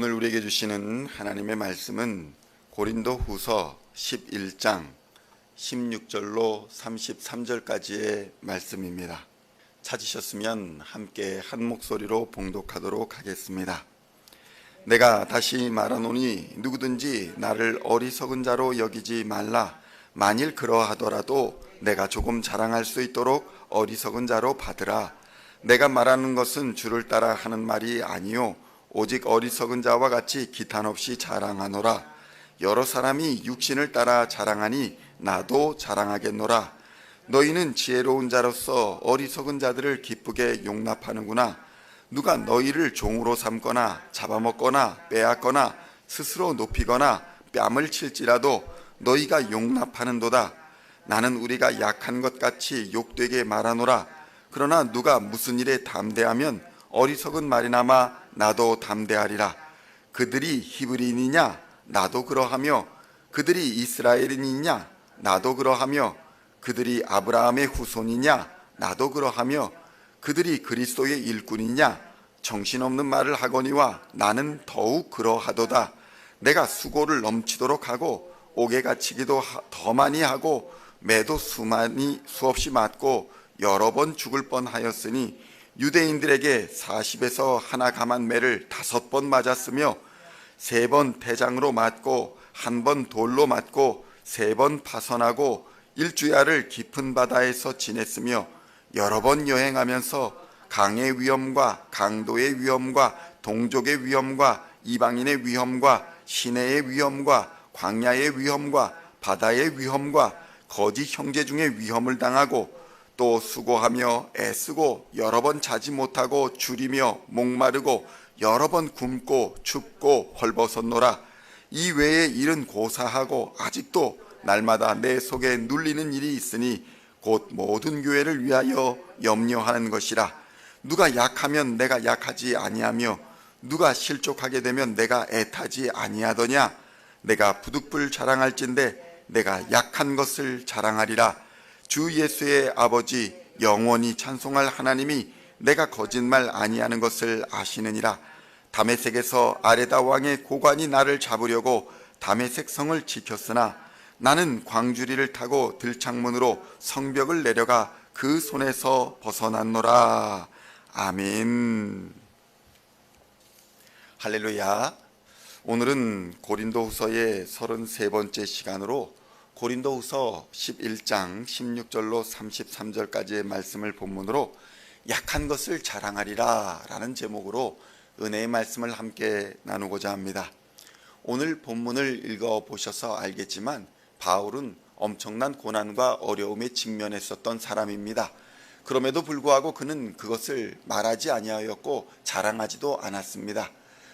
오늘 우리에게 주시는 하나님의 말씀은 고린도후서 11장 16절로 33절까지의 말씀입니다. 찾으셨으면 함께 한 목소리로 봉독하도록 하겠습니다. 내가 다시 말하노니 누구든지 나를 어리석은 자로 여기지 말라. 만일 그러하더라도 내가 조금 자랑할 수 있도록 어리석은 자로 받으라. 내가 말하는 것은 주를 따라 하는 말이 아니요 오직 어리석은 자와 같이 기탄 없이 자랑하노라. 여러 사람이 육신을 따라 자랑하니 나도 자랑하겠노라. 너희는 지혜로운 자로서 어리석은 자들을 기쁘게 용납하는구나. 누가 너희를 종으로 삼거나 잡아먹거나 빼앗거나 스스로 높이거나 뺨을 칠지라도 너희가 용납하는도다. 나는 우리가 약한 것 같이 욕되게 말하노라. 그러나 누가 무슨 일에 담대하면 어리석은 말이나마 나도 담대하리라. 그들이 히브리인이냐 나도 그러하며 그들이 이스라엘인이냐 나도 그러하며 그들이 아브라함의 후손이냐 나도 그러하며 그들이 그리스도의 일꾼이냐 정신없는 말을 하거니와 나는 더욱 그러하도다. 내가 수고를 넘치도록 하고 옥에 갇히기도 더 많이 하고 매도 수없이 맞고 여러 번 죽을 뻔하였으니 유대인들에게 40에서 하나 감한 매를 5번 맞았으며 3번 대장으로 맞고 1번 돌로 맞고 3번 파선하고 일주야를 깊은 바다에서 지냈으며 여러 번 여행하면서 강의 위험과 강도의 위험과 동족의 위험과 이방인의 위험과 시내의 위험과 광야의 위험과 바다의 위험과 거짓 형제 중에 위험을 당하고 또 수고하며 애쓰고 여러 번 자지 못하고 줄이며 목마르고 여러 번 굶고 춥고 헐벗었노라. 이 외의 일은 고사하고 아직도 날마다 내 속에 눌리는 일이 있으니 곧 모든 교회를 위하여 염려하는 것이라. 누가 약하면 내가 약하지 아니하며 누가 실족하게 되면 내가 애타지 아니하더냐. 내가 부득불 자랑할진대 내가 약한 것을 자랑하리라. 주 예수의 아버지 영원히 찬송할 하나님이 내가 거짓말 아니하는 것을 아시느니라. 다메섹에서 아레다 왕의 고관이 나를 잡으려고 다메섹 성을 지켰으나 나는 광주리를 타고 들창문으로 성벽을 내려가 그 손에서 벗어났노라. 아멘. 할렐루야. 오늘은 고린도후서의 33번째 시간으로 고린도후서 11장 16절로 33절까지의 말씀을 본문으로 약한 것을 자랑하리라 라는 제목으로 은혜의 말씀을 함께 나누고자 합니다. 오늘 본문을 읽어보셔서 알겠지만 바울은 엄청난 고난과 어려움에 직면했었던 사람입니다. 그럼에도 불구하고 그는 그것을 말하지 아니하였고 자랑하지도 않았습니다.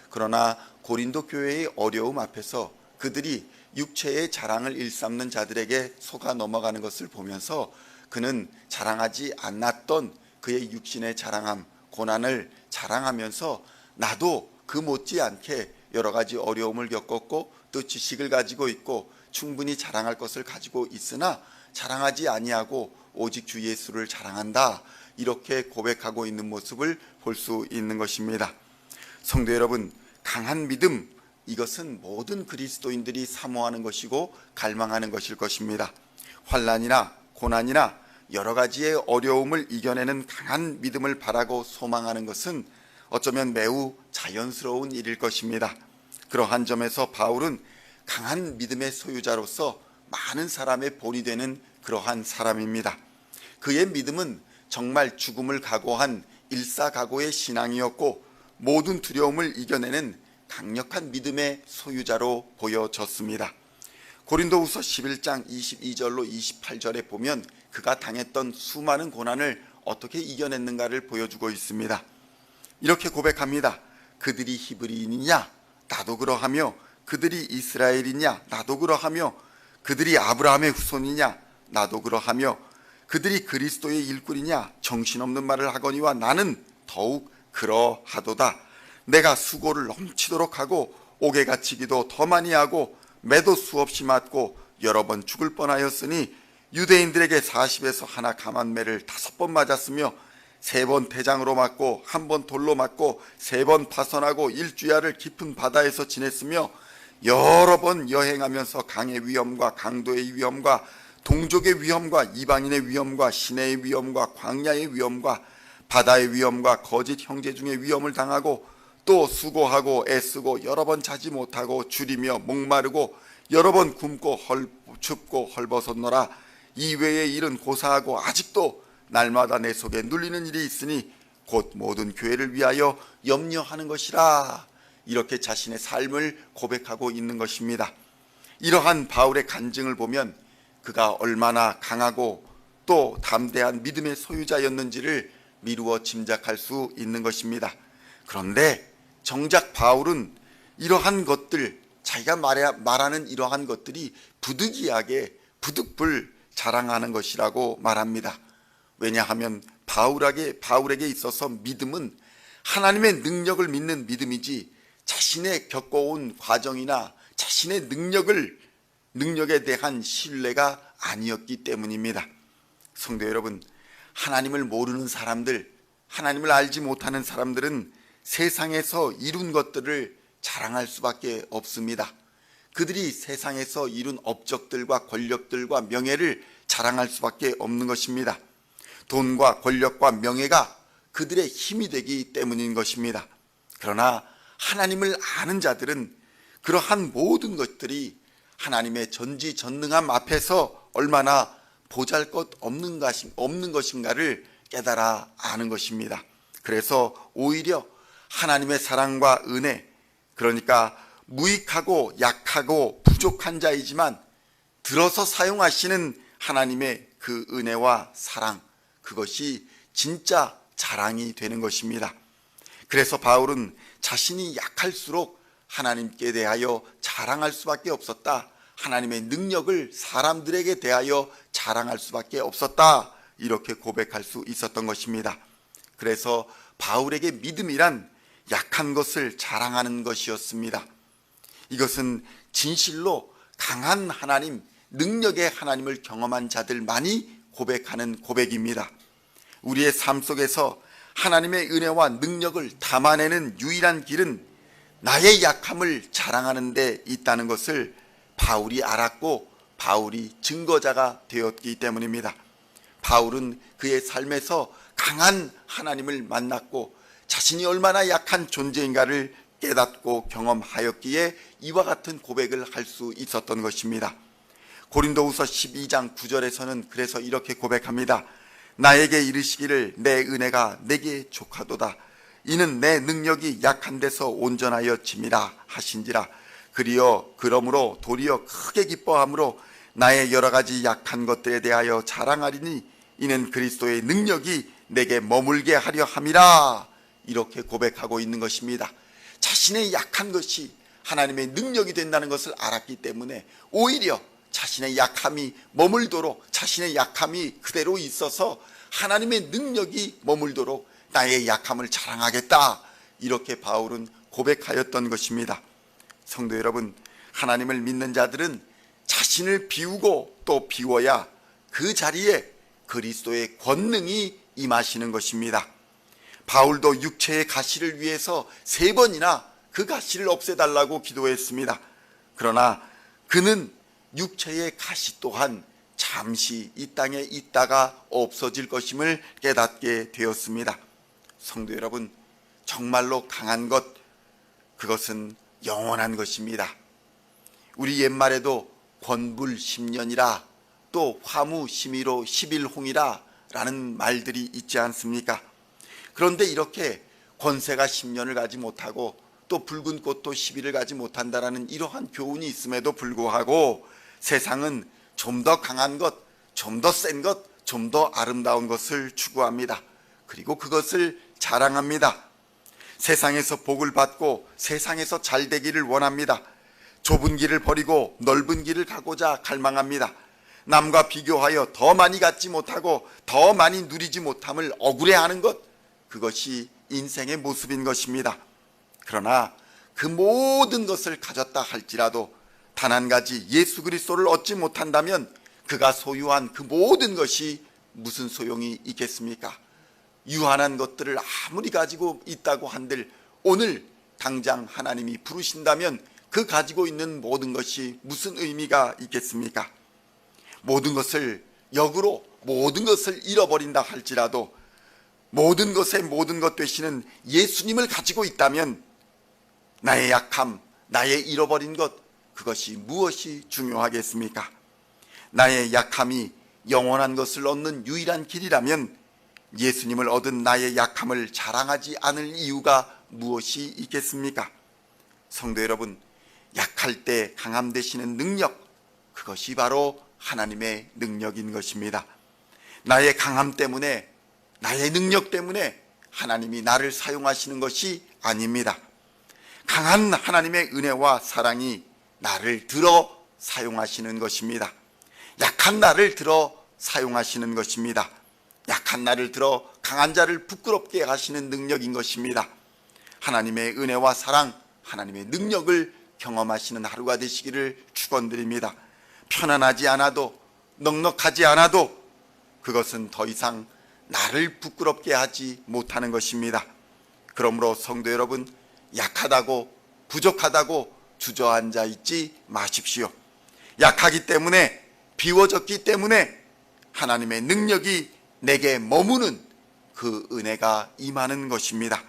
그러나 고린도 교회의 어려움 앞에서 그들이 육체의 자랑을 일삼는 자들에게 속아 넘어가는 것을 보면서 그는 자랑하지 않았던 그의 육신의 자랑함, 고난을 자랑하면서 나도 그 못지않게 여러 가지 어려움을 겪었고 또 지식을 가지고 있고 충분히 자랑할 것을 가지고 있으나 자랑하지 아니하고 오직 주 예수를 자랑한다. 이렇게 고백하고 있는 모습을 볼 수 있는 것입니다. 성도 여러분, 강한 믿음, 이것은 모든 그리스도인들이 사모하는 것이고 갈망하는 것일 것입니다. 환난이나 고난이나 여러 가지의 어려움을 이겨내는 강한 믿음을 바라고 소망하는 것은 어쩌면 매우 자연스러운 일일 것입니다. 그러한 점에서 바울은 강한 믿음의 소유자로서 많은 사람의 본이 되는 그러한 사람입니다. 그의 믿음은 정말 죽음을 각오한 일사각오의 신앙이었고 모든 두려움을 이겨내는 강력한 믿음의 소유자로 보여졌습니다. 고린도후서 11장 22절로 28절에 보면 그가 당했던 수많은 고난을 어떻게 이겨냈는가를 보여주고 있습니다. 이렇게 고백합니다. 그들이 히브리인이냐 나도 그러하며 그들이 이스라엘이냐 나도 그러하며 그들이 아브라함의 후손이냐 나도 그러하며 그들이 그리스도의 일꾼이냐 정신없는 말을 하거니와 나는 더욱 그러하도다. 내가 수고를 넘치도록 하고 옥에 갇히기도 더 많이 하고 매도 수없이 맞고 여러 번 죽을 뻔하였으니 유대인들에게 40에서 하나 감한 매를 5번 맞았으며 3번 태장으로 맞고 1번 돌로 맞고 3번 파선하고 일주야를 깊은 바다에서 지냈으며 여러 번 여행하면서 강의 위험과 강도의 위험과 동족의 위험과 이방인의 위험과 시내의 위험과 광야의 위험과 바다의 위험과 거짓 형제 중의 위험을 당하고 또 수고하고 애쓰고 여러 번 자지 못하고 줄이며 목마르고 여러 번 굶고 춥고 헐벗었노라. 이외의 일은 고사하고 아직도 날마다 내 속에 눌리는 일이 있으니 곧 모든 교회를 위하여 염려하는 것이라. 이렇게 자신의 삶을 고백하고 있는 것입니다. 이러한 바울의 간증을 보면 그가 얼마나 강하고 또 담대한 믿음의 소유자였는지를 미루어 짐작할 수 있는 것입니다. 그런데 정작 바울은 이러한 것들, 자기가 말하는 이러한 것들이 부득이하게 부득불 자랑하는 것이라고 말합니다. 왜냐하면 바울에게 있어서 믿음은 하나님의 능력을 믿는 믿음이지 자신의 겪어온 과정이나 자신의 능력에 대한 신뢰가 아니었기 때문입니다. 성도 여러분, 하나님을 모르는 사람들, 하나님을 알지 못하는 사람들은 세상에서 이룬 것들을 자랑할 수밖에 없습니다. 그들이 세상에서 이룬 업적들과 권력들과 명예를 자랑할 수밖에 없는 것입니다. 돈과 권력과 명예가 그들의 힘이 되기 때문인 것입니다. 그러나 하나님을 아는 자들은 그러한 모든 것들이 하나님의 전지전능함 앞에서 얼마나 보잘것없는 것인가를 깨달아 아는 것입니다. 그래서 오히려 하나님의 사랑과 은혜, 그러니까 무익하고 약하고 부족한 자이지만 들어서 사용하시는 하나님의 그 은혜와 사랑, 그것이 진짜 자랑이 되는 것입니다. 그래서 바울은 자신이 약할수록 하나님께 대하여 자랑할 수밖에 없었다. 하나님의 능력을 사람들에게 대하여 자랑할 수밖에 없었다. 이렇게 고백할 수 있었던 것입니다. 그래서 바울에게 믿음이란 약한 것을 자랑하는 것이었습니다. 이것은 진실로 강한 하나님, 능력의 하나님을 경험한 자들만이 고백하는 고백입니다. 우리의 삶 속에서 하나님의 은혜와 능력을 담아내는 유일한 길은 나의 약함을 자랑하는 데 있다는 것을 바울이 알았고 바울이 증거자가 되었기 때문입니다. 바울은 그의 삶에서 강한 하나님을 만났고 자신이 얼마나 약한 존재인가를 깨닫고 경험하였기에 이와 같은 고백을 할 수 있었던 것입니다. 고린도후서 12장 9절에서는 그래서 이렇게 고백합니다. 나에게 이르시기를 내 은혜가 내게 족하도다. 이는 내 능력이 약한 데서 온전하여 짐이라 하신지라. 그러므로 도리어 크게 기뻐함으로 나의 여러 가지 약한 것들에 대하여 자랑하리니 이는 그리스도의 능력이 내게 머물게 하려 함이라. 이렇게 고백하고 있는 것입니다. 자신의 약한 것이 하나님의 능력이 된다는 것을 알았기 때문에 오히려 자신의 약함이 머물도록, 자신의 약함이 그대로 있어서 하나님의 능력이 머물도록 나의 약함을 자랑하겠다. 이렇게 바울은 고백하였던 것입니다. 성도 여러분, 하나님을 믿는 자들은 자신을 비우고 또 비워야 그 자리에 그리스도의 권능이 임하시는 것입니다. 바울도 육체의 가시를 위해서 3번이나 그 가시를 없애달라고 기도했습니다. 그러나 그는 육체의 가시 또한 잠시 이 땅에 있다가 없어질 것임을 깨닫게 되었습니다. 성도 여러분, 정말로 강한 것, 그것은 영원한 것입니다. 우리 옛말에도 권불 10년이라 또 화무 심의로 10일홍이라 라는 말들이 있지 않습니까? 그런데 이렇게 권세가 10년을 가지 못하고 또 붉은 꽃도 10일을 가지 못한다라는 이러한 교훈이 있음에도 불구하고 세상은 좀 더 강한 것, 좀 더 센 것, 좀 더 아름다운 것을 추구합니다. 그리고 그것을 자랑합니다. 세상에서 복을 받고 세상에서 잘 되기를 원합니다. 좁은 길을 버리고 넓은 길을 가고자 갈망합니다. 남과 비교하여 더 많이 갖지 못하고 더 많이 누리지 못함을 억울해하는 것, 그것이 인생의 모습인 것입니다. 그러나 그 모든 것을 가졌다 할지라도 단 한 가지 예수 그리스도를 얻지 못한다면 그가 소유한 그 모든 것이 무슨 소용이 있겠습니까? 유한한 것들을 아무리 가지고 있다고 한들 오늘 당장 하나님이 부르신다면 그 가지고 있는 모든 것이 무슨 의미가 있겠습니까? 모든 것을 역으로 모든 것을 잃어버린다 할지라도 모든 것의 모든 것 되시는 예수님을 가지고 있다면 나의 약함, 나의 잃어버린 것, 그것이 무엇이 중요하겠습니까? 나의 약함이 영원한 것을 얻는 유일한 길이라면 예수님을 얻은 나의 약함을 자랑하지 않을 이유가 무엇이 있겠습니까? 성도 여러분, 약할 때 강함 되시는 능력, 그것이 바로 하나님의 능력인 것입니다. 나의 강함 때문에, 나의 능력 때문에 하나님이 나를 사용하시는 것이 아닙니다. 강한 하나님의 은혜와 사랑이 나를 들어 사용하시는 것입니다. 약한 나를 들어 사용하시는 것입니다. 약한 나를 들어 강한 자를 부끄럽게 하시는 능력인 것입니다. 하나님의 은혜와 사랑, 하나님의 능력을 경험하시는 하루가 되시기를 축원드립니다. 편안하지 않아도, 넉넉하지 않아도 그것은 더 이상 나를 부끄럽게 하지 못하는 것입니다. 그러므로 성도 여러분, 약하다고 부족하다고 주저앉아 있지 마십시오. 약하기 때문에, 비워졌기 때문에 하나님의 능력이 내게 머무는 그 은혜가 임하는 것입니다.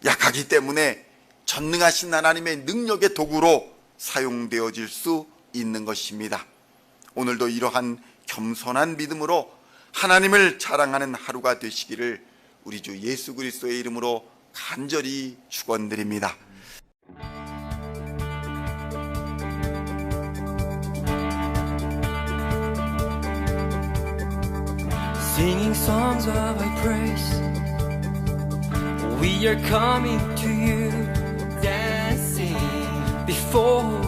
약하기 때문에 전능하신 하나님의 능력의 도구로 사용되어질 수 있는 것입니다. 오늘도 이러한 겸손한 믿음으로 하나님을 자랑하는 하루가 되시기를 우리 주 예수 그리스도의 이름으로 간절히 축원드립니다. Singing songs of thy praise, we are coming to you, dancing before